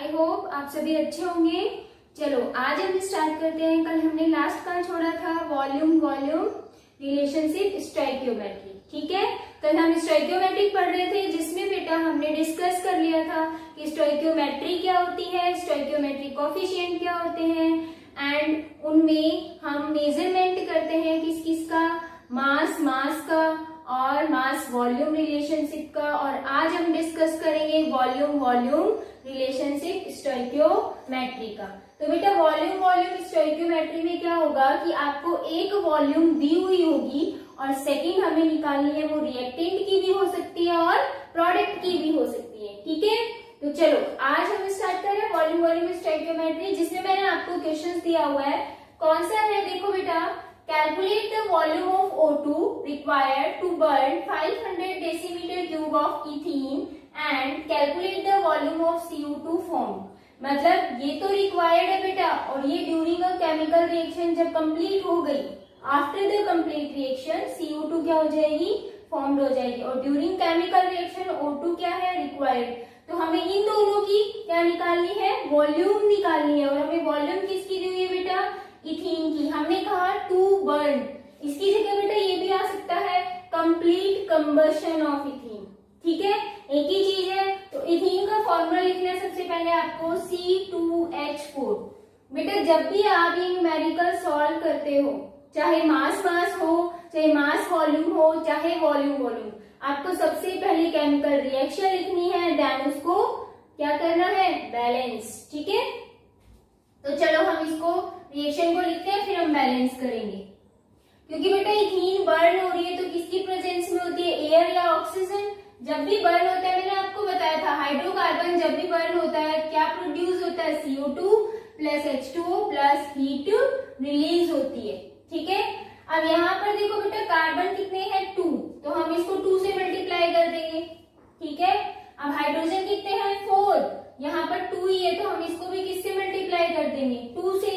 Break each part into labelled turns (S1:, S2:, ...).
S1: I hope आप सभी अच्छे होंगे। चलो आज हम स्टार्ट करते हैं। कल हमने लास्ट का छोड़ा था वॉल्यूम रिलेशनशिप स्टोइकियोमेट्री। ठीक है, कल हम स्टोइकियोमेट्री पढ़ रहे थे जिसमें बेटा हमने डिस्कस कर लिया था कि स्टोइकियोमेट्री क्या होती है, स्टोइकियोमेट्री कोफिशिएंट क्या होते हैं एंड उनमें हम मेजरमेंट करते हैं किस किस का, मास का और मास वॉल्यूम रिलेशनशिप का। और आज हम डिस्कस करेंगे वॉल्यूम रिलेशनशिप स्टोइकियोमेट्री का। तो बेटा वॉल्यूम स्टोइकियोमेट्री में क्या होगा कि आपको एक वॉल्यूम दी हुई होगी और सेकंड हमें निकालनी है, वो रिएक्टेंट की भी हो सकती है और प्रोडक्ट की भी हो सकती है। ठीक है, तो चलो आज हम स्टार्ट कर रहे हैं वॉल्यूम स्टोइकियोमेट्री, जिसमें मैंने आपको क्वेश्चन दिया हुआ है। कौन सा है, देखो बेटा, calculate the volume of O2 required to burn 500 decimeter cube of ethene and calculate the volume of CO2 formed। मतलब ये तो रिक्वायर्ड है बेटा, और ये ड्यूरिंग अ केमिकल रिएक्शन जब कंप्लीट हो गई, after the complete reaction CO2 क्या हो जाएगी, फॉर्म्ड हो जाएगी। और ड्यूरिंग केमिकल रिएक्शन O2 क्या है, रिक्वायर्ड। तो हमें इन दोनों की क्या निकालनी है, वॉल्यूम निकालनी है। और हमें वॉल्यूम किसकी दी हुई है बेटा, इथीन की। हमने कहा टू बर्न, इसकी जगह बेटा ये भी आ सकता है कंप्लीट कंबशन ऑफ इथीन। ठीक है, एक ही चीज है। तो इथीन का फॉर्मूला लिखना है सबसे पहले आपको C2H4। बेटा जब भी आप ये न्यूमेरिकल सॉल्व करते हो, चाहे मास हो, चाहे मास वॉल्यूम हो, चाहे वॉल्यूम, आपको सबसे पहले केमिकल रिएक्शन लिखनी है, देन उसको क्या करना है, बैलेंस। ठीक है, तो चलो हम इसको रिएक्शन को लिखते हैं, फिर हम बैलेंस करेंगे। क्योंकि बेटा इथीन बर्न हो रही है तो किसकी प्रेजेंस में होती है, एयर या ऑक्सीजन। जब भी बर्न होता है, मैंने आपको बताया था, हाइड्रोकार्बन जब भी बर्न होता है क्या प्रोड्यूस होता है, CO2 plus H2O plus heat release होती है। ठीक है, अब यहाँ पर देखो बेटा कार्बन कितने हैं, 2, तो हम इसको 2 से मल्टीप्लाई कर देंगे। ठीक है, अब हाइड्रोजन कितने हैं, 4, यहाँ पर 2 ही है तो हम इसको भी किससे मल्टीप्लाई कर देंगे, 2 से।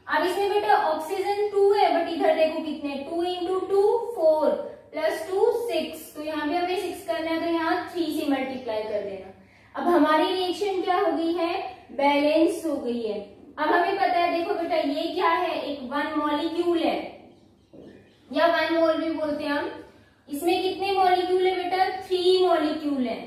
S1: अब इसमें बेटा ऑक्सीजन 2 है, बट इधर देखो कितने, 2 इंटू 2 4 प्लस 2 6, तो यहाँ पे हमें 6 करना है तो यहाँ 3 से मल्टीप्लाई कर देना। अब हमारी रिएक्शन क्या हो गई है, बैलेंस हो गई है। अब हमें पता है, देखो बेटा ये क्या है, एक 1 मॉलिक्यूल है या 1 मोल भी बोलते हैं हम। इसमें कितने मॉलिक्यूल है बेटा, 3 मॉलिक्यूल है।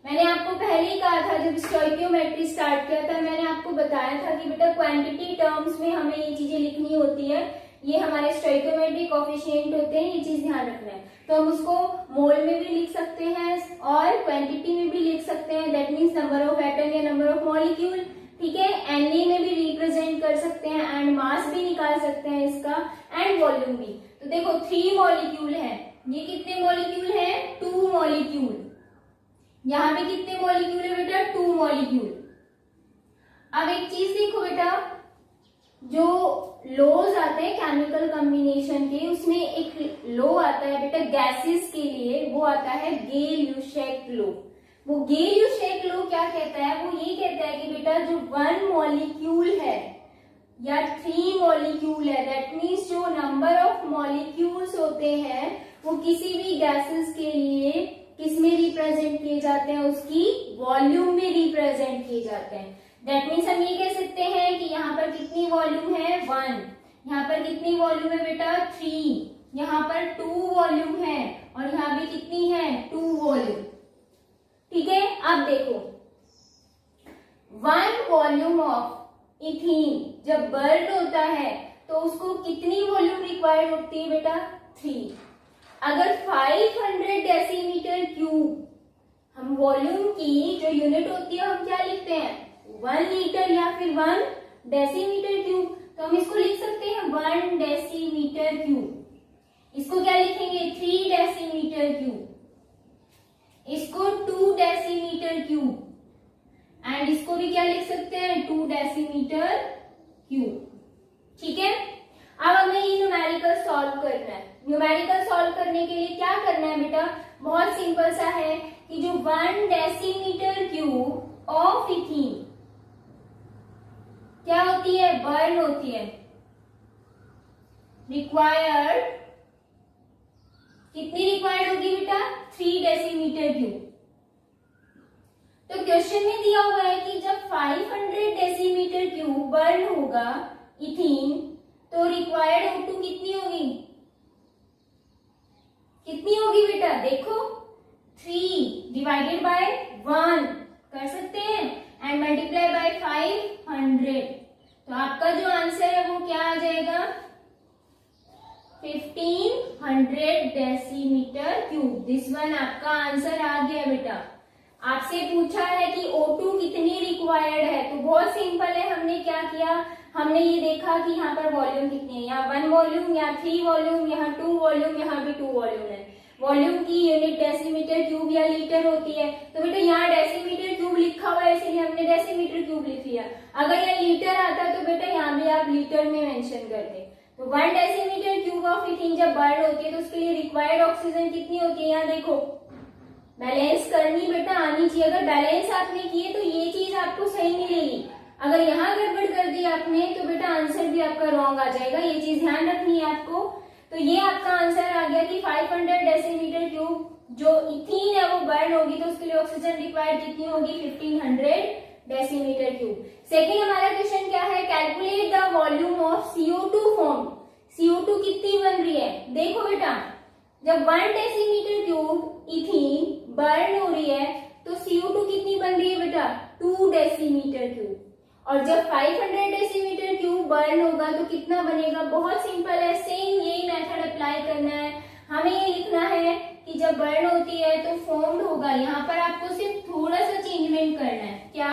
S1: मैंने आपको पहले ही कहा था, जब स्टोइकियोमेट्री स्टार्ट किया था, मैंने आपको बताया था कि बेटा क्वांटिटी टर्म्स में हमें ये चीजें लिखनी होती है, ये हमारे स्टोइकियोमेट्री कोफिशिएंट होते हैं, ये चीज ध्यान रखना है। तो हम उसको मोल में भी लिख सकते हैं और क्वांटिटी में भी लिख सकते हैं, that means number of atom या नंबर ऑफ मॉलिक्यूल। ठीक है, Na में भी रिप्रेजेंट कर सकते हैं एंड मास भी निकाल सकते हैं इसका, एंड वॉल्यूम भी। तो देखो 3 मॉलिक्यूल है, ये कितने मॉलिक्यूल है, 2 मॉलिक्यूल। यहाँ पे कितने मॉलिक्यूल है बेटा, 2 मॉलिक्यूल। अब एक चीज देखो बेटा, जो लॉज आते हैं केमिकल कॉम्बिनेशन के, उसमें एक लॉ आता है बेटा गैसेस के लिए, वो आता है गेल-ल्यूशेक लॉ। वो गेल-ल्यूशेक लॉ क्या कहता है, वो ये कहता है कि बेटा जो 1 मॉलिक्यूल है या 3 मॉलिक्यूल है, दैट मीन्स जो नंबर ऑफ मॉलिक्यूल्स होते हैं वो किसी भी गैसेस के लिए किस में रिप्रेजेंट किए जाते हैं, उसकी वॉल्यूम में रिप्रेजेंट किए जाते हैं। दैट मीन्स हम ये कह सकते हैं कि यहाँ पर कितनी वॉल्यूम है, 1, यहाँ पर कितनी वॉल्यूम है बेटा, 3, यहाँ पर 2 वॉल्यूम है और यहाँ भी कितनी है, 2 वॉल्यूम। ठीक है, अब देखो 1 वॉल्यूम ऑफ इथीन जब बर्न होता है तो उसको कितनी वॉल्यूम रिक्वायर्ड होती है बेटा, 3। अगर 500 डेसीमीटर क्यूब, हम वॉल्यूम की जो यूनिट होती है हम क्या लिखते हैं, 1 लीटर या फिर 1 डेसीमीटर क्यूब, तो हम इसको लिख सकते हैं 1 डेसीमीटर क्यूब। इसको क्या लिखेंगे, 3 डेसीमीटर क्यूब, इसको 2 डेसीमीटर क्यूब एंड इसको भी क्या लिख सकते हैं, 2 डेसीमीटर क्यूब। ठीक है, अब हमें ये न्यूमेरिकल सॉल्व करना है। न्यूमेरिकल सॉल्व करने के लिए क्या करना है बेटा, बहुत सिंपल सा है कि जो 1 डेसीमीटर क्यूब ऑफ इथीन क्या होती है, बर्न होती है, रिक्वायर्ड कितनी रिक्वायर्ड होगी बेटा, 3 डेसीमीटर क्यूब। तो क्वेश्चन में दिया हुआ है कि जब 500 डेसीमीटर क्यूब बर्न होगा इथीन, तो रिक्वायर्ड O2 कितनी होगी? कितनी होगी बेटा? देखो 3 डिवाइडेड बाय 1 कर सकते हैं एंड मल्टीप्लाई बाय 500। तो आपका जो आंसर है वो क्या आ जाएगा? 1500 डेसीमीटर क्यूब। दिस वन आपका आंसर आ गया बेटा। आपसे पूछा है कि O2 कितनी रिक्वायर्ड है, तो बहुत सिंपल है। हमने क्या किया, हमने ये देखा कि यहाँ पर वॉल्यूम कितनी है, यहाँ 1 वॉल्यूम, यहाँ 3 वॉल्यूम, यहाँ 2 वॉल्यूम, यहाँ भी 2 वॉल्यूम है। वॉल्यूम की यूनिट डेसीमीटर क्यूब या लीटर होती है, तो बेटा यहाँ डेसीमीटर क्यूब लिखा हुआ है इसलिए हमने डेसीमीटर क्यूब लिख लिया। अगर यहाँ लीटर आता तो बेटा यहाँ भी आप लीटर में मेंशन करते। तो 1 डेसीमीटर क्यूब ऑफ इथीन जब बर्न होती है तो उसके लिए रिक्वायर्ड ऑक्सीजन कितनी होती है? यहाँ देखो, बैलेंस करनी बेटा आनी चाहिए। अगर बैलेंस आपने किए तो ये चीज आपको सही मिलेगी। अगर यहाँ गड़बड़ कर दी आपने तो बेटा आंसर भी आपका रॉन्ग आ जाएगा। ये चीज ध्यान रखनी है आपको। तो ये आपका आंसर आ गया कि 500 डेसीमीटर क्यूब जो इथीन है वो बर्न होगी तो उसके लिए ऑक्सीजन रिक्वायर्ड कितनी होगी? 1500 डेसीमीटर क्यूब। सेकेंड हमारा क्वेश्चन क्या है? Calculate the volume of CO2 form. CO2 कितनी बन रही है? देखो बेटा, जब 1 डेसीमीटर क्यूब इथीन बर्न हो रही है तो CO2 कितनी बन रही है बेटा? 2 डेसीमीटर क्यूब। और जब 500 डेसीमीटर क्यूब बर्न होगा तो कितना बनेगा? बहुत सिंपल है, सेम यही मेथड अप्लाई करना है। हमें ये लिखना है कि जब बर्न होती है तो फॉर्म्ड होगा। यहाँ पर आपको सिर्फ थोड़ा सा चेंजमेंट करना है। क्या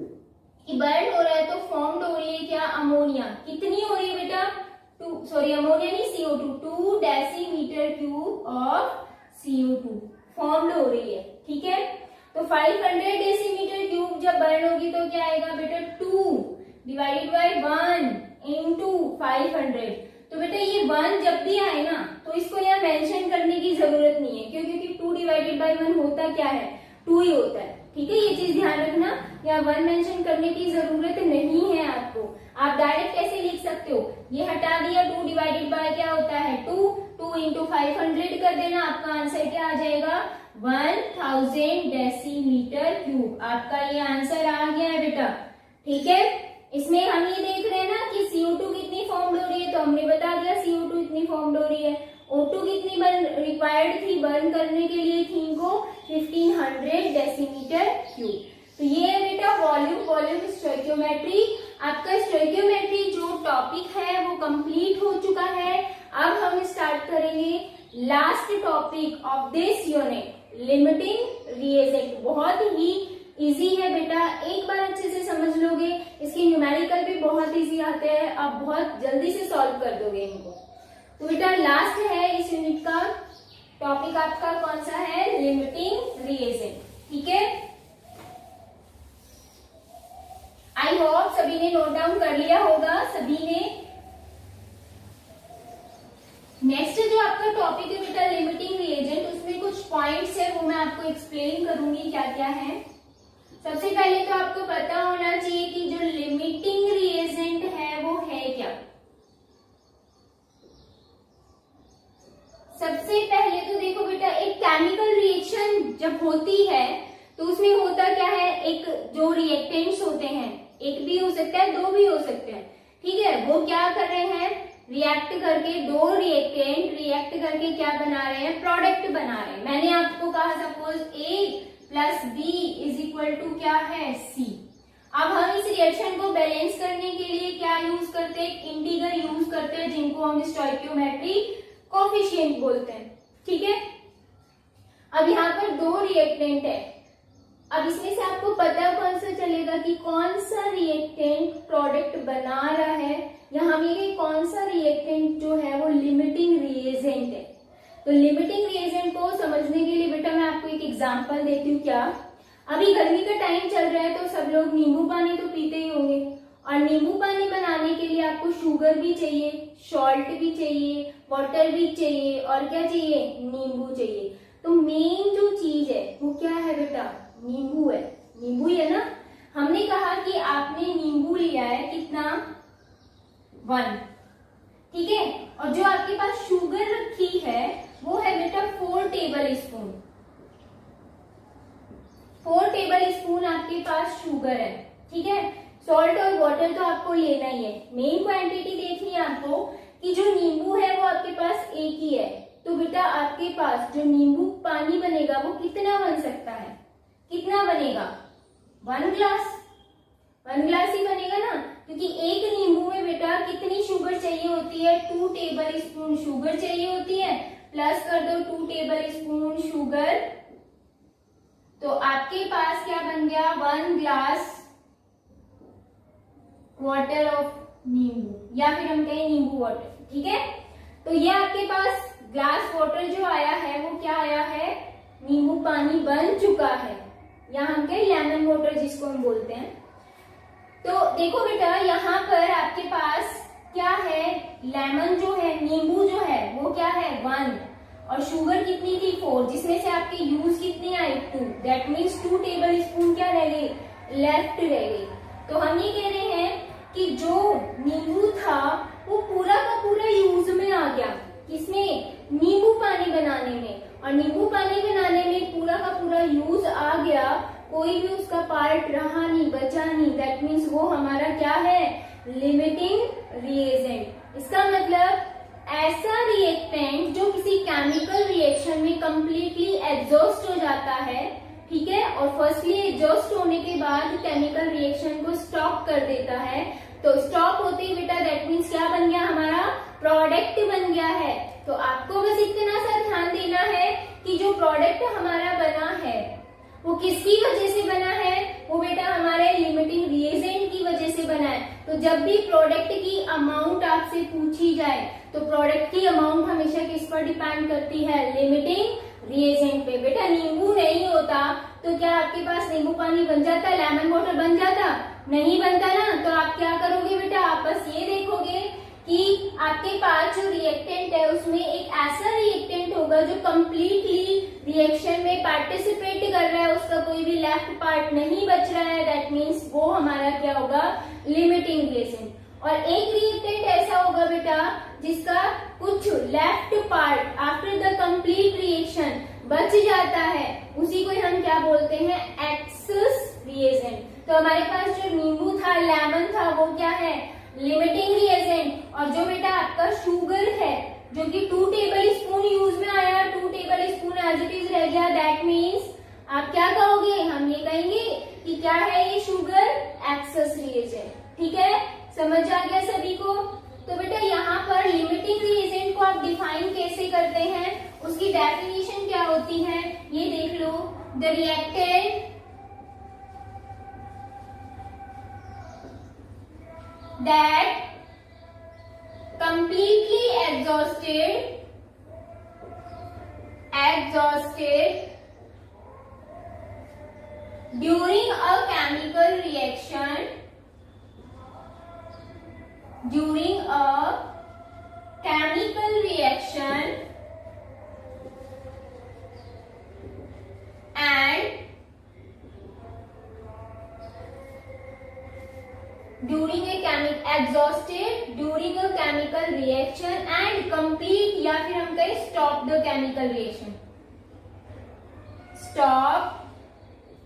S1: कि बर्न हो रहा है तो फॉर्म्ड हो रही है क्या? अमोनिया। कितनी हो रही है बेटा? अमोनिया नहीं, CO2। 2 decimetre cube of CO2 formed हो रही है। ठीक है, तो 500 डेसीमीटर क्यूब जब बर्न होगी तो क्या आएगा बेटा? 2 डिवाइडेड बाय 1 इंटू 500। तो बेटा ये 1 जब भी आए ना तो इसको यहाँ मेंशन करने की जरूरत नहीं है, क्योंकि 2 डिवाइडेड बाय 1 होता क्या है? 2 ही होता है। ठीक है, ये चीज ध्यान रखना, यहाँ 1 मेंशन करने की जरूरत नहीं है आपको। आप डायरेक्ट कैसे लिख सकते हो? ये हटा दिया, 2 डिवाइडेड बाय क्या होता है? 2 इंटू 500 कर देना, आपका आंसर क्या आ जाएगा? 1000 डेसीमीटर क्यूब। आपका ये आंसर आ गया है बेटा। ठीक है, इसमें हम ये देख रहे हैं ना कि CO2 कितनी फॉर्म्ड हो रही है, तो हमने बता दिया CO2 इतनी फॉर्म्ड हो रही है। O2 कितनी रिक्वायर्ड थी बर्न करने के लिए इथीन को? 1500 डेसीमीटर क्यूब। तो ये है बेटा वॉल्यूम स्टोइकियोमेट्री। आपका स्टोइकियोमेट्री जो टॉपिक है वो कंप्लीट हो चुका है। अब हम स्टार्ट करेंगे last topic of this unit, limiting reagent. बहुत ही इजी है बेटा, एक बार अच्छे से समझ लोगे, इसके न्यूमेरिकल भी बहुत इजी आते हैं, आप बहुत जल्दी से सॉल्व कर दोगे इनको। तो बेटा लास्ट है इस यूनिट का टॉपिक आपका कौन सा है? Limiting reagent. ठीक है, आई होप सभी ने नोट डाउन कर लिया होगा सभी ने। नेक्स्ट जो आपका टॉपिक है बेटा लिमिटिंग रिएजेंट, उसमें कुछ पॉइंट्स है वो मैं आपको एक्सप्लेन करूंगी क्या क्या है। सबसे पहले तो आपको पता होना चाहिए कि जो लिमिटिंग रिएजेंट है वो है क्या। सबसे पहले तो देखो बेटा, एक केमिकल रिएक्शन जब होती है तो उसमें होता क्या है? एक जो रिएक्टेंट्स होते हैं, एक भी हो सकता है, 2 भी हो सकते हैं। ठीक है, वो क्या कर रहे हैं? रिएक्ट करके, 2 रिएक्टेंट रिएक्ट करके क्या बना रहे हैं? प्रोडक्ट बना रहे हैं। मैंने आपको कहा suppose A plus B is equal to क्या है? C। अब हम इस रिएक्शन को बैलेंस करने के लिए क्या यूज करते हैं? इंटीग्रल यूज करते हैं, जिनको हम स्टोइकियोमेट्री कोफिशिएंट बोलते हैं। ठीक है, अब यहाँ पर 2 रिएक्टेंट है। अब इसमें से आपको पता कौन सा चलेगा कि कौन सा रिएक्टेंट प्रोडक्ट बना रहा है, यहाँ में कौन सा रिएक्टेंट जो है वो लिमिटिंग रिएजेंट है। तो लिमिटिंग रिएजेंट को समझने के लिए बेटा मैं आपको एक एग्जांपल देती हूँ। क्या, अभी गर्मी का टाइम चल रहा है तो सब लोग नींबू पानी तो पीते ही होंगे, और नींबू पानी बनाने के लिए आपको शुगर भी चाहिए, सॉल्ट भी चाहिए, वाटर भी चाहिए, और क्या चाहिए? नींबू चाहिए। तो मेन जो चीज है वो क्या है बेटा? नींबू है। नींबू ही है ना। हमने कहा कि आपने नींबू लिया है कितना? 1। ठीक है, और जो आपके पास शुगर रखी है वो है बेटा 4 टेबल स्पून। 4 टेबल आपके पास शुगर है, ठीक है। सॉल्ट और वाटर तो आपको लेना ही है। मेन क्वांटिटी देखनी है आपको कि जो नींबू है वो आपके पास एक ही है, तो बेटा आपके पास जो नींबू पानी बनेगा वो कितना बन सकता है, कितना बनेगा, 1 ग्लास। 1 ग्लास ही बनेगा ना, क्योंकि एक नींबू में बेटा कितनी शुगर चाहिए होती है, 2 टेबल स्पून शुगर चाहिए होती है। प्लस कर दो 2 टेबल स्पून शुगर, तो आपके पास क्या बन गया, 1 ग्लास वाटर ऑफ नींबू, या फिर हम कहें नींबू वाटर, ठीक है। तो ये आपके पास ग्लास वाटर जो आया है वो क्या आया है, नींबू पानी बन चुका है, या हम कहें लेमन वाटर जिसको हम बोलते हैं। तो देखो बेटा यहाँ पर आपके पास क्या है, लेमन जो है, नींबू जो है वो क्या है 1, और शुगर कितनी थी 4, जिसमें से आपके यूज कितनी आई 2, दैट मीन्स 2 टेबल स्पून क्या रह गई, लेफ्ट रह गई। तो हम ये कह रहे हैं कि जो नींबू था वो पूरा का पूरा यूज में आ गया, किसमें, नींबू पानी बनाने में, और नींबू पानी बनाने में पूरा का पूरा यूज आ गया, कोई भी उसका पार्ट रहा नहीं, बचा नहीं, दैट मीन्स वो हमारा क्या है, लिमिटिंग रिएजेंट। इसका मतलब ऐसा रिएक्टेंट जो किसी केमिकल रिएक्शन में कंप्लीटली एग्जॉस्ट हो जाता है, ठीक है, और फर्स्टली एग्जॉस्ट होने के बाद केमिकल रिएक्शन को स्टॉप कर देता है। तो स्टॉप होते ही बेटा दैट मीन्स क्या बन गया, हमारा प्रोडक्ट बन गया है। तो आपको बस इतना सा ध्यान देना है कि जो प्रोडक्ट हमारा बना है वो किसकी वजह से बना है, वो बेटा हमारे लिमिटिंग रिएजेंट की वजह से बना है। तो जब भी प्रोडक्ट की अमाउंट आपसे पूछी जाए तो प्रोडक्ट की अमाउंट हमेशा किस पर डिपेंड करती है, लिमिटिंग रिएजेंट पे। बेटा नींबू नहीं होता तो क्या आपके पास नींबू पानी बन जाता, लेमन वाटर बन जाता, नहीं बनता ना। तो आप क्या करोगे बेटा, आप बस ये देखोगे कि आपके पास जो रिएक्टेंट है उसमें एक ऐसा रिएक्टेंट होगा जो कंप्लीटली रिएक्शन में पार्टिसिपेट कर रहा है, उसका कोई भी लेफ्ट पार्ट नहीं बच रहा है, दैट मीन्स वो हमारा क्या होगा, लिमिटिंग रिएजेंट। और एक रिएक्टेंट ऐसा होगा बेटा जिसका कुछ left part after the complete reaction बच जाता है, उसी को हम क्या बोलते हैं, एक्सेस रिएजेंट। तो हमारे पास जो नींबू था, लेमन था, वो क्या है, लिमिटिंग रिएजेंट। और जो बेटा आपका शुगर है जो कि 2 टेबल स्पून यूज में आया, 2 tablespoon as it is रह गया, दैट मीन्स आप क्या कहोगे, हम ये कहेंगे कि क्या है ये शुगर, एक्सेस रिएजेंट, ठीक है। समझ आ गया सभी को। तो बेटा यहाँ पर लिमिटिंग रिएजेंट को आप डिफाइन कैसे करते हैं, उसकी डेफिनेशन क्या होती है, ये देख लो। The reactant that completely exhausted during a chemical reaction and exhausted during a chemical reaction and complete, या फिर हम कहें stop the chemical reaction, stop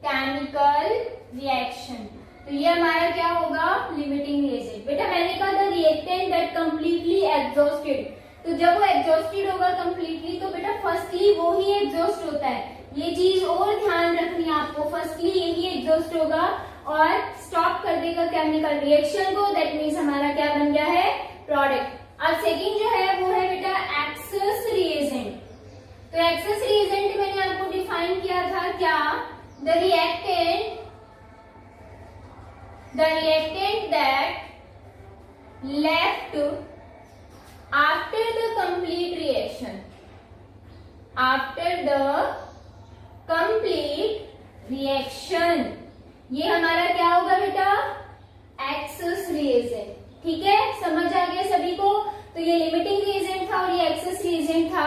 S1: chemical reaction। तो ये हमारा क्या होगा, लिमिटिंग रिएजेंट। बेटा मैंने कहा था रिएक्टेंट दैट कंप्लीटली एग्जॉस्टेड, तो जब वो एग्जॉस्टेड होगा कंप्लीटली तो बेटा फर्स्टली वो ही एग्जॉस्ट होता है, ये चीज और ध्यान रखनी है आपको, फर्स्टली यही एग्जॉस्ट होगा और स्टॉप कर देगा केमिकल रिएक्शन को, दैट मीन्स हमारा क्या बन गया है, प्रोडक्ट। अब सेकंड जो है वो है बेटा एक्सेस रिएजेंट। तो एक्सेस रिएजेंट मैंने आपको डिफाइन किया था क्या, the reactant that left after the complete reaction, ये हमारा क्या होगा बेटा, एक्सेस रिएजेंट, ठीक है। समझ आ गया सभी को। तो ये लिमिटिंग रिएजेंट था और ये एक्सेस रिएजेंट था।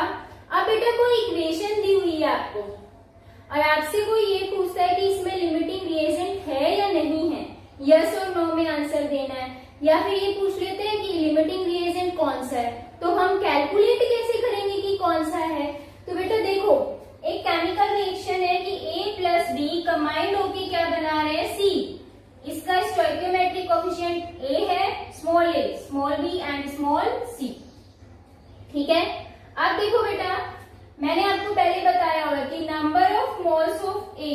S1: अब बेटा कोई इक्वेशन दी हुई है आपको और आपसे कोई ये पूछता है कि इसमें लिमिटिंग रिएजेंट है या नहीं है, यस और नो में आंसर देना है, या फिर ये पूछ लेते हैं कि लिमिटिंग रिएजेंट कौन सा है, तो हम कैलकुलेट कैसे करेंगे कि कौन सा है। तो बेटा देखो एक केमिकल रिएक्शन है कि A प्लस B कंबाइंड होके क्या बना रहे हैं, स्टोइकियोमेट्रिक कोफिशिएंट ए है, small a, small b and small c। ठीक है, अब देखो बेटा, मैंने आपको पहले बताया होगा कि number of moles of a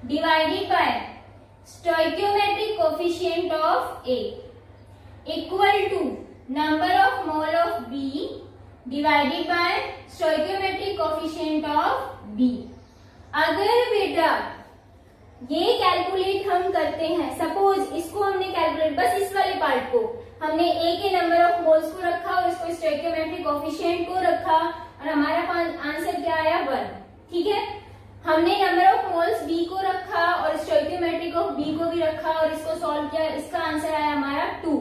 S1: divided by stoichiometric coefficient of a equal to number of mole of b divided by stoichiometric coefficient of b. अगर बेटा ये कैलकुलेट हम करते हैं, सपोज इसको हमने कैलकुलेट, बस इस वाले पार्ट को हमने ए के नंबर ऑफ मोल्स को रखा और इसको स्टोइकियोमेट्रिक कोफिशिएंट को रखा और हमारा आंसर क्या आया 1। ठीक है, हमने नंबर ऑफ मोल्स बी को रखा और स्टोइकियोमेट्रिक ऑफ बी को भी रखा और इसको सॉल्व किया, इसका आंसर आया हमारा 2।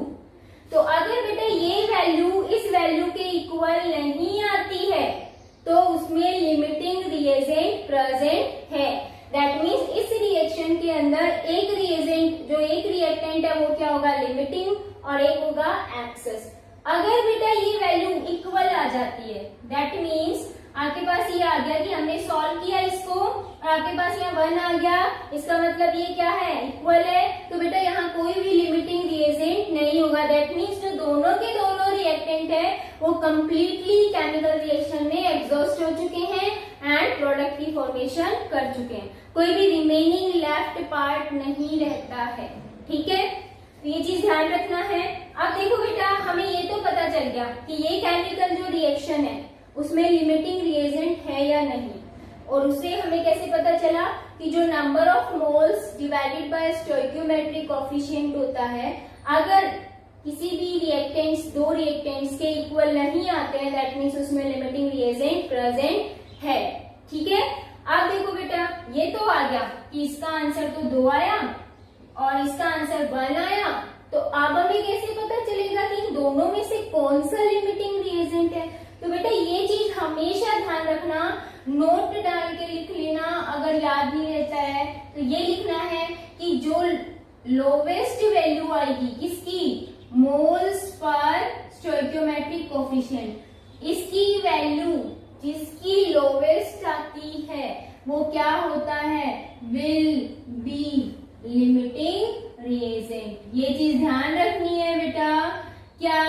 S1: तो अगर बेटा ये वैल्यू इस वैल्यू के इक्वल नहीं आती है तो उसमें लिमिटिंग रिएजेंट प्रेजेंट है। दैट मीन्स इस रिएक्शन के अंदर एक रिएजेंट जो एक रिएक्टेंट है वो क्या होगा, लिमिटिंग, और एक होगा एक्सेस। अगर बेटा ये वैल्यू इक्वल आ जाती है, दैट मीन्स आपके पास ये आ गया कि हमने सॉल्व किया इसको और आपके पास यहाँ 1 आ गया, इसका मतलब ये क्या है, इक्वल है, तो बेटा यहाँ कोई भी लिमिटिंग रिएजेंट नहीं होगा। दैट मीन्स जो दोनों के दोनों रिएक्टेंट है वो कंप्लीटली केमिकल रिएक्शन में एग्जॉस्ट हो चुके हैं एंड प्रोडक्ट की फॉर्मेशन कर चुके हैं, कोई भी रिमेनिंग लेफ्ट पार्ट नहीं रहता है। ठीक है, तो ये चीज ध्यान रखना है। अब देखो बेटा, हमें ये तो पता चल गया कि ये केमिकल जो रिएक्शन है उसमें लिमिटिंग रिएजेंट है या नहीं, और उससे हमें कैसे पता चला कि जो number of moles divided by stoichiometric coefficient होता है, अगर किसी भी रिएक्टेंट्स दो रिएक्टेंट्स के इक्वल नहीं आते हैं, दैट मीन्स उसमें लिमिटिंग रिएजेंट प्रेजेंट है। ठीक है, अब देखो बेटा, ये तो आ गया कि इसका आंसर तो 2 आया और इसका आंसर 1 आया, तो अब हमें कैसे पता चलेगा कि इन दोनों में से कौन सा लिमिटिंग रिएजेंट है। तो बेटा ये चीज हमेशा ध्यान रखना, नोट डाल के लिख लेना, अगर याद नहीं रहता है तो ये लिखना है कि जो लोवेस्ट वैल्यू आएगी किसकी, मोल्स पर स्टोइकियोमेट्रिक कोफिशिएंट, इसकी वैल्यू जिसकी लोवेस्ट आती है वो क्या होता है, विल बी लिमिटिंग रिएजेंट। ये चीज ध्यान रखनी है बेटा, क्या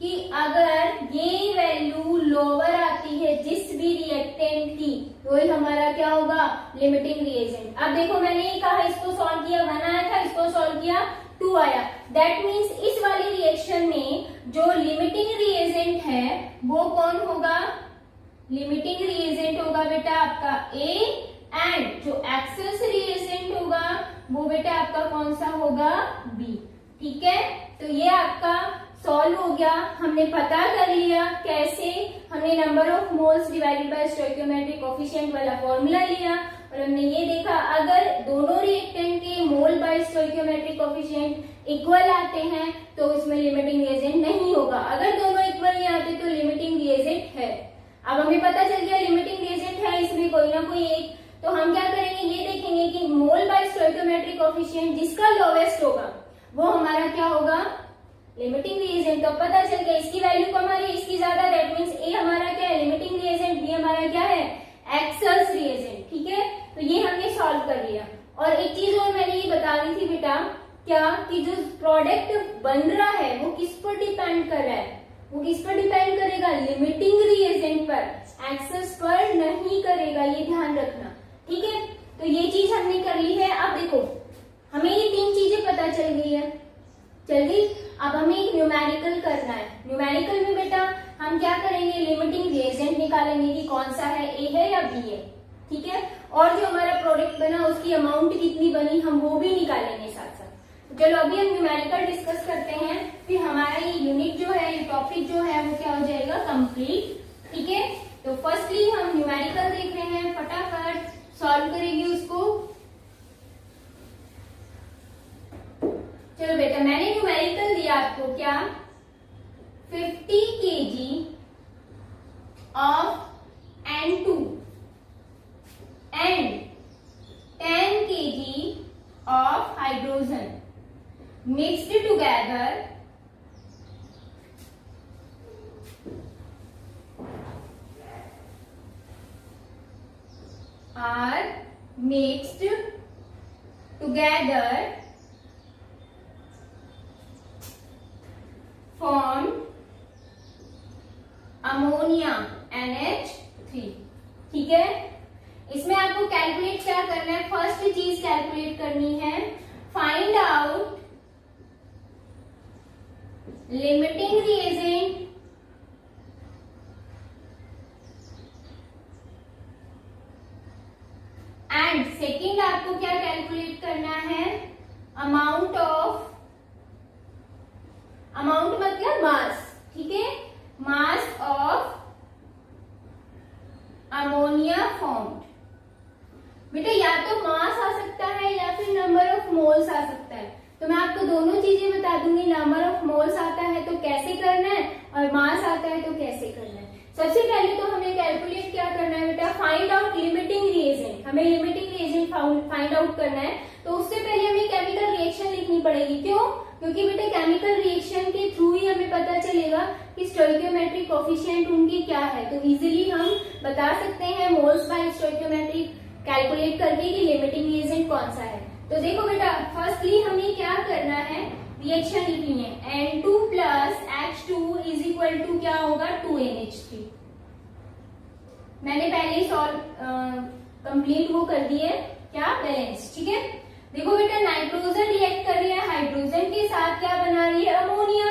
S1: कि अगर ये वैल्यू लोअर आती है जिस भी रिएक्टेंट की, तो ये हमारा क्या होगा, लिमिटिंग रिएजेंट। अब देखो मैंने ये कहा इसको सॉल्व किया 1 आया था, इसको सॉल्व किया 2 आया, दैट मीन्स इस वाली रिएक्शन में जो लिमिटिंग रिएजेंट है वो कौन होगा, लिमिटिंग रिएजेंट होगा बेटा आपका ए, एंड जो एक्सेस रिएजेंट होगा वो बेटा आपका कौन सा होगा, बी। ठीक है, तो ये आपका सॉल्व हो गया, हमने पता कर लिया कैसे, हमने number of moles divided by stoichiometric coefficient वाला फॉर्मूला लिया और हमने ये देखा अगर दोनों रिएक्टेंट के मोल बाय स्टोइकियोमेट्रिक कोफिशिएंट इक्वल आते हैं तो उसमें लिमिटिंग रिएजेंट नहीं होगा, अगर दोनों इक्वल नहीं आते तो लिमिटिंग रिएजेंट है। अब हमें पता चल गया लिमिटिंग रिएजेंट है इसमें कोई ना कोई एक, तो हम क्या करेंगे, ये देखेंगे कि मोल बाय स्टोइकियोमेट्रिक कोफिशिएंट जिसका लोवेस्ट होगा वो हमारा क्या होगा, लिमिटिंग रिएजेंट। तो पता चल गया इसकी वैल्यू कम आ रही है, इसकी ज्यादा, दैट मीन्स ए हमारा क्या है, लिमिटिंग रिएजेंट, बी हमारा क्या है, एक्सेस रिएजेंट। ठीक है, तो ये हमने सॉल्व कर लिया। और एक चीज और मैंने ये बता दी थी बेटा, क्या कि जो प्रोडक्ट बन रहा है वो किस पर डिपेंड कर रहा है, वो किस पर डिपेंड करेगा, लिमिटिंग रिएजेंट पर, एक्सेस पर नहीं करेगा, ये ध्यान रखना। ठीक है, तो ये चीज हमने कर ली है। अब देखो हमें ये 3 चीजें पता चल गई है, चल गई। अब हमें एक न्यूमेरिकल करना है। न्यूमेरिकल में बेटा हम क्या करेंगे, लिमिटिंग रिएजेंट निकालेंगे कि कौन सा है, ए है या बी है। ठीक है, और जो हमारा प्रोडक्ट बना उसकी अमाउंट कितनी बनी हम वो भी निकालेंगे साथ साथ। चलो अभी हम न्यूमेरिकल डिस्कस करते हैं, फिर हमारा ये यूनिट जो है, ये टॉपिक जो है वो क्या हो जाएगा, कंप्लीट। ठीक है, तो फर्स्टली हम न्यूमेरिकल देख रहे हैं, फटाफट सॉल्व करेंगे उसको। चलो बेटा मैंने न्यूमेरिकल दिया आपको क्या, 50 kg of N2 and 10 kg of hydrogen mixed together are mixed together ठीक है। इसमें आपको कैलकुलेट क्या करना है, फर्स्ट चीज कैलकुलेट करनी है, find out limiting reagent and second आपको क्या कैलकुलेट करना है, अमाउंट मतलब मास, ठीक है, मास ऑफ अमोनिया फॉर्म्ड। बेटा या तो मास आ सकता है या फिर नंबर ऑफ मोल्स आ सकता है, तो मैं आपको दोनों चीजें बता दूंगी। नंबर ऑफ मोल्स आता है तो कैसे करना है और मास आता है तो कैसे करना है। सबसे पहले तो हमें कैलकुलेट क्या करना है बेटा, फाइंड आउट लिमिटिंग रिएजेंट। हमें लिमिटिंग रिएजेंट फाइंड आउट करना है, तो उससे पहले हमें केमिकल रिएक्शन लिखनी पड़ेगी। क्यों? क्योंकि बेटा केमिकल रिएक्शन के थ्रू ही हमें पता चलेगा कि स्टोइकियोमेट्रिक कोफिशिएंट उनकी क्या है। तो इजीली हम बता सकते हैं मोल्स बाय स्टोइकियोमेट्रिक कैलकुलेट करके कि लिमिटिंग रिएजेंट कौन सा है। तो देखो बेटा, फर्स्टली हमें क्या करना है, रिएक्शन लिखनी है, N2 plus H2 is equal to क्या होगा, 2NH3। मैंने पहले ही सॉल्व कंप्लीट वो कर दिए, क्या, बैलेंस, ठीक है। देखो बेटा, नाइट्रोजन रिएक्ट कर रही है हाइड्रोजन के साथ, क्या बना रही है, अमोनिया।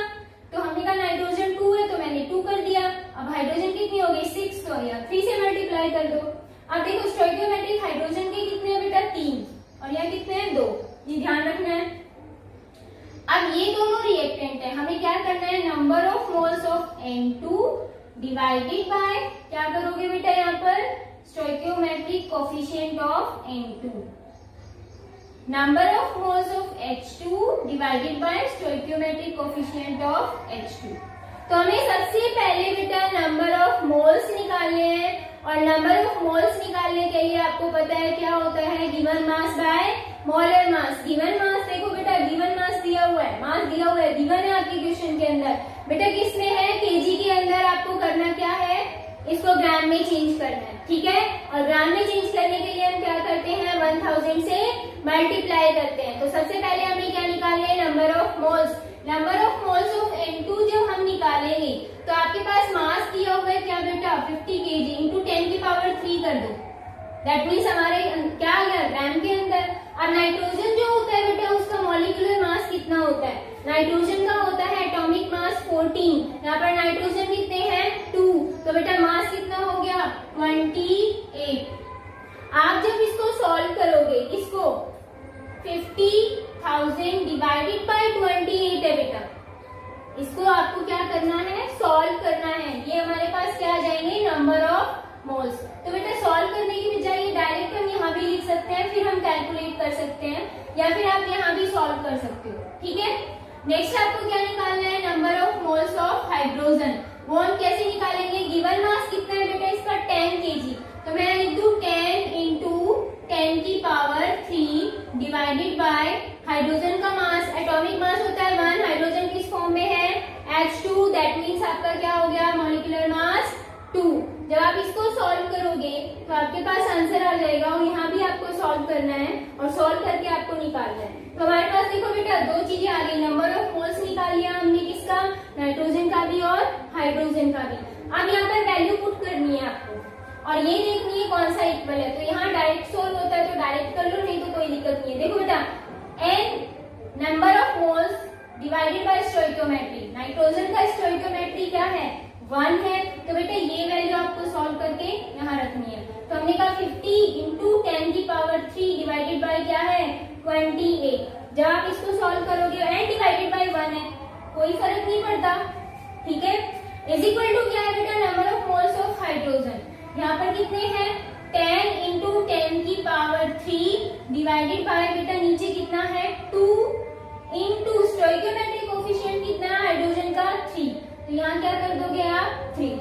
S1: तो हमने कहा नाइट्रोजन 2 है तो मैंने 2 कर दिया। अब हाइड्रोजन कितनी हो गई, 6, तो यहाँ 3 से मल्टीप्लाई कर दो। अब देखो स्टोइकियोमेट्रिक हाइड्रोजन के कितने हैं बेटा, 3, और यहाँ कितने हैं, 2, ये ध्यान रखना है। अब ये दोनों रिएक्टेंट है, हमें क्या करना है, number of moles of N2 divided by, क्या करोगे बेटा यहाँ पर, stoichiometric coefficient of N2, number of moles of H2 divided by stoichiometric coefficient of H2। तो हमें सबसे पहले बेटा नंबर ऑफ मोल्स निकालने हैं, और नंबर ऑफ मोल्स निकालने के लिए आपको पता है क्या होता है, given mass by molar mass. Given mass देखो बेटा, गिवन मास दिया हुआ है, मास दिया हुआ है, गिवन है आपके क्वेश्चन के अंदर। बेटा किसमें है, केजी के अंदर। आपको करना क्या है, इसको ग्राम में चेंज करना है, ठीक है। और ग्राम में चेंज करने के लिए हम क्या करते हैं, 1000 से मल्टीप्लाई करते हैं। तो सबसे पहले हमें क्या निकालना है, number of moles. Number of moles of N2 जब हम निकालेंगे तो आपके पास मास दिया हुआ है क्या बेटा, 50 kg इंटू 10 की पावर 3 कर दो, दैट मीन्स हमारे क्या आ गया, ग्राम के अंदर। और नाइट्रोजन जो होता है बेटा, उसका मॉलिक्यूलर मास कितना होता है, नाइट्रोजन का होता है एटॉमिक मास 14, यहाँ पर नाइट्रोजन कितने हैं, 2, तो बेटा मास कितना हो गया, 28। आप जब इसको सॉल्व करोगे, इसको 50,000 डिवाइडेड बाय 28 है बेटा, इसको आपको क्या करना है, सॉल्व करना है। ये हमारे पास क्या आ जाएंगे, नंबर ऑफ मोल्स। तो बेटा सॉल्व करने की बजाय ये डायरेक्ट हम यहाँ भी लिख सकते हैं, फिर हम कैलकुलेट कर सकते हैं, या फिर आप यहाँ भी सॉल्व कर सकते हो, ठीक है। नेक्स्ट आपको क्या निकालना है, number of moles of hydrogen. वो हम कैसे निकालेंगे, गिवन मास कितना है बेटा इसका, 10 kg, तो मैं लिख दूं 10 इंटू 10 की पावर 3 डिवाइडेड बाय हाइड्रोजन का मास, एटॉमिक मास होता है 1, हाइड्रोजन किस फॉर्म में है, H2, दैट मीन्स आपका क्या हो गया, मॉलिक्यूलर मास 2। जब आप इसको सॉल्व करोगे तो आपके पास आंसर आ जाएगा, और यहाँ भी आपको सॉल्व करना है, और सॉल्व करके आपको निकालना है। तो हमारे पास देखो बेटा दो चीजें आ गई, नंबर ऑफ मोल्स निकाल लिया हमने, किसका, नाइट्रोजन का भी और हाइड्रोजन का भी। अब यहाँ पर वैल्यू पुट करनी है आपको, और ये देखनी है कौन सा इक्वल है। तो यहाँ डायरेक्ट सोल्व होता है तो डायरेक्ट कर लो, नहीं तो कोई दिक्कत नहीं है। देखो बेटा, n number of moles divided by stoichiometry, nitrogen का स्टोइकियोमेट्री क्या है, 1 है, तो बेटा ये वैल्यू आपको सॉल्व करके यहाँ रखनी है। तो हमने कहा 50 इंटू 10 की पावर 3 डिवाइडेड बाय क्या है, 28। जब आप इसको सॉल्व करोगे, n डिवाइडेड बाय 1 है, कोई फर्क नहीं पड़ता, ठीक है। इज इक्वल टू क्या है बेटा, number of moles of hydrogen, यहाँ पर कितने हैं, 10 इंटू 10 की पावर 3 डिवाइडेड बाय बेटा नीचे कितना है, 2 इंटू स्टोइकियोमेट्रिक कोफिशिएंट कितना है हाइड्रोजन का, 3, तो यहाँ क्या कर दोगे आप, 3।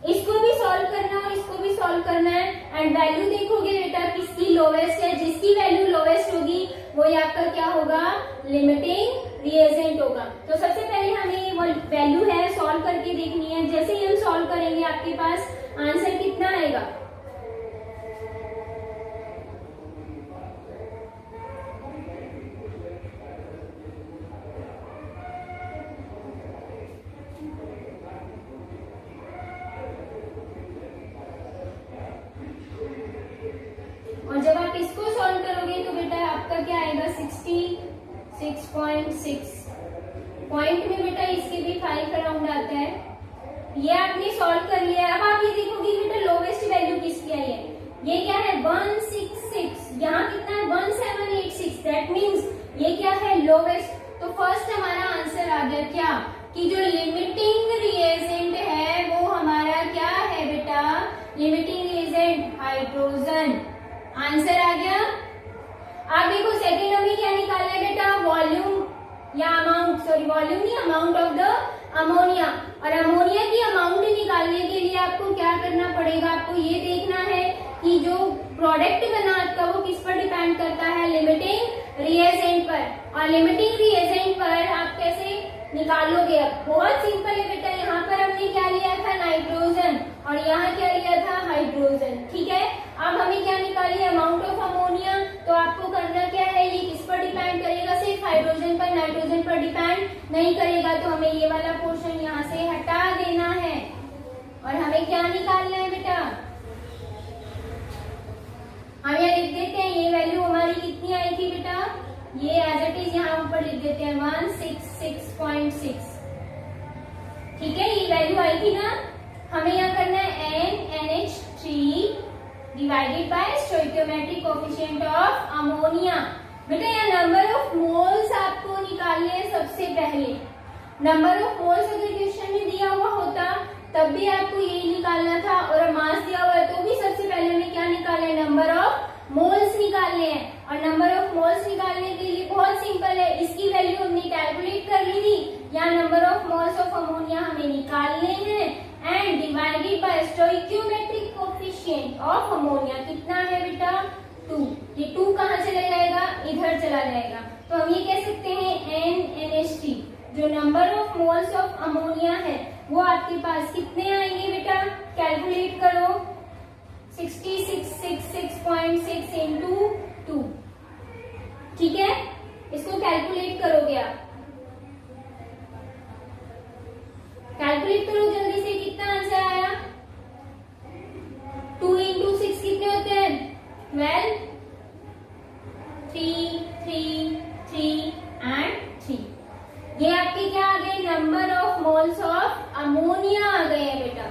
S1: इसको भी सॉल्व करना और इसको भी सॉल्व करना है, एंड वैल्यू देखोगे बेटा किसकी लोवेस्ट है, जिसकी वैल्यू लोवेस्ट होगी वो आपका क्या होगा, लिमिटिंग रिएजेंट होगा। तो सबसे पहले हमें वो वैल्यू है सॉल्व करके देखनी है। जैसे ही हम सॉल्व करेंगे आपके पास आंसर कितना आएगा, और जब आप इसको सॉल्व करोगे तो बेटा आपका क्या आएगा 66.6। पॉइंट में बेटा इसके भी 5 अराउंड आता है। ये आपने सॉल्व कर लिया। अब आप ये देखोगे बेटा लोवेस्ट वैल्यू किसकी आई है, ये क्या है 166, यहाँ कितना है 1786, दैट मीन्स ये क्या है लोवेस्ट। तो फर्स्ट हमारा आंसर आ गया क्या कि जो लिमिटिंग रिएजेंट है वो हमारा क्या है बेटा, लिमिटिंग रिएजेंट हाइड्रोजन। आंसर आ गया। आप देखो सेकेंड हमें क्या निकालना है बेटा, वॉल्यूम या अमाउंट, सॉरी वॉल्यूम नहीं, अमाउंट ऑफ द अमोनिया। और अमोनिया की अमाउंट निकालने के लिए आपको क्या करना पड़ेगा, आपको ये देखना है कि जो प्रोडक्ट बना आपका वो किस पर डिपेंड करता है, लिमिटिंग रिएजेंट पर। और लिमिटिंग रिएजेंट पर आप कैसे निकालोगे, अब बहुत सिंपल है बेटा। यहाँ पर हमने क्या लिया था नाइट्रोजन और यहाँ क्या लिया था हाइड्रोजन, ठीक है। अब हमें क्या निकालिए अमाउंट ऑफ अमोनिया। तो आपको करना क्या है, ये किस पर डिपेंड करेगा, सिर्फ हाइड्रोजन पर, नाइट्रोजन पर डिपेंड नहीं करेगा। तो हमें ये वाला पोर्शन यहाँ से हटा देना है और हमें क्या निकालना है बेटा, हम यहाँ लिख देते हैं ये वैल्यू हमारी कितनी आई थी बेटा, ये एज इट इज यहाँ ऊपर लिख देते हैं 166.6, ठीक है। ये वैल्यू आई थी ना, हमें यहाँ करना है NNH3 divided by stoichiometric coefficient of ammonia. बेटा यहाँ नंबर ऑफ मोल्स आपको निकालने हैं सबसे पहले। नंबर ऑफ मोल्स अगर क्वेश्चन में दिया हुआ होता तब भी आपको ये निकालना था, और मास दिया हुआ है तो भी सबसे पहले हमें क्या निकालना है, नंबर ऑफ मोल्स निकालने हैं। और नंबर ऑफ मोल्स निकालने के लिए बहुत सिंपल है, इसकी वैल्यू हमने कैलकुलेट कर ली थी। यहाँ number of moles of ammonia हमें निकालने हैं and divided by stoichiometric coefficient of ammonia कितना है बेटा 2। ये 2 कहाँ चला जाएगा, इधर चला जाएगा। तो हम ये कह सकते हैं NNH3 जो number of moles of ammonia है वो आपके पास कितने आएंगे बेटा, कैलकुलेट करो 6666.6 इंटू 2, ठीक है। इसको कैलकुलेट करोगे आप, कैलकुलेट करो जल्दी से, कितना आंसर आया, 2 इंटू 6 कितने होते हैं 12, 3 3 3 एंड 3। ये आपके क्या आ गए, number of moles of ammonia आ गए हैं बेटा।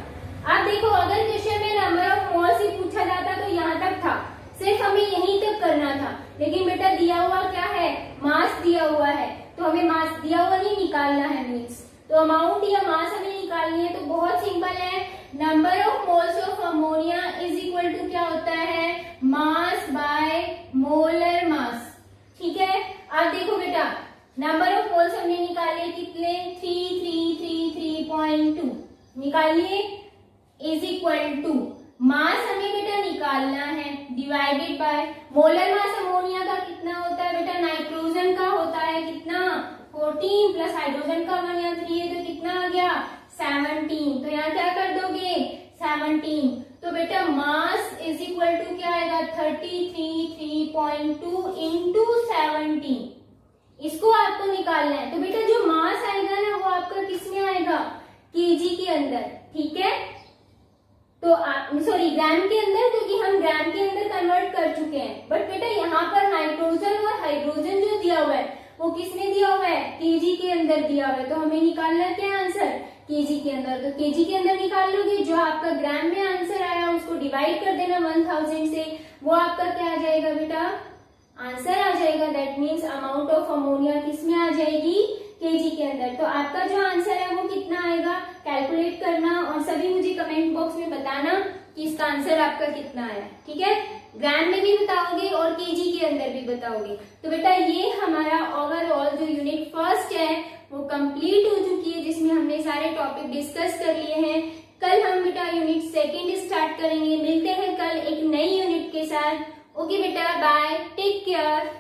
S1: अब देखो अगर क्वेश्चन में नंबर ऑफ मोल्स ही पूछा जाता तो यहाँ तक था, सिर्फ हमें यहीं तक करना था। लेकिन बेटा दिया हुआ क्या है, मास दिया हुआ है, तो हमें मास दिया हुआ नहीं निकालना है मीन्स, तो अमाउंट या मास हमें निकालनी है। तो बहुत सिंपल है, number of moles of ammonia is equal to क्या होता है, मास बाय मोलर मास, ठीक है। अब देखो बेटा नंबर ऑफ मोल्स हमने निकाले कितने, 3333.2 निकालिए, इज इक्वल टू मास हमें बेटा निकालना है divided by molar mass ammonia का कितना होता है बेटा, नाइट्रोजन का होता है कितना 14 प्लस हाइड्रोजन का 1 या 3 है तो कितना आ गया 17। तो यहाँ क्या कर दोगे 17। तो बेटा मास इज इक्वल टू क्या आएगा 33.2 इंटू 17, इसको आपको निकालना है। तो बेटा जो मास आएगा ना वो आपका किस में आएगा, केजी के अंदर, ठीक है। तो सॉरी ग्राम के अंदर, क्योंकि हम ग्राम के अंदर कन्वर्ट कर चुके हैं। बट बेटा यहाँ पर नाइट्रोजन और हाइड्रोजन जो दिया हुआ है वो किस में दिया हुआ है, केजी के अंदर दिया हुआ है। तो हमें निकालना है क्या आंसर, केजी के अंदर। तो केजी के अंदर निकाल लोगे, जो आपका ग्राम में आंसर आया उसको डिवाइड कर देना 1000 से, वो आपका क्या आ जाएगा बेटा, आंसर आ जाएगा। That means amount of ammonia किस में आ जाएगी, केजी के अंदर। तो आपका जो आंसर है वो कितना आएगा, कैलकुलेट करना और सभी मुझे कमेंट बॉक्स में बताना कि इसका आंसर आपका कितना आया, ठीक है। ग्राम में भी बताओगे और केजी के अंदर भी बताओगे। तो बेटा ये हमारा ओवरऑल जो यूनिट फर्स्ट है वो कंप्लीट हो चुकी है, जिसमें हमने सारे टॉपिक डिस्कस कर लिए हैं। कल हम बेटा यूनिट सेकेंड स्टार्ट करेंगे। मिलते हैं कल एक नई यूनिट के साथ। ओके बेटा, बाय, टेक केयर।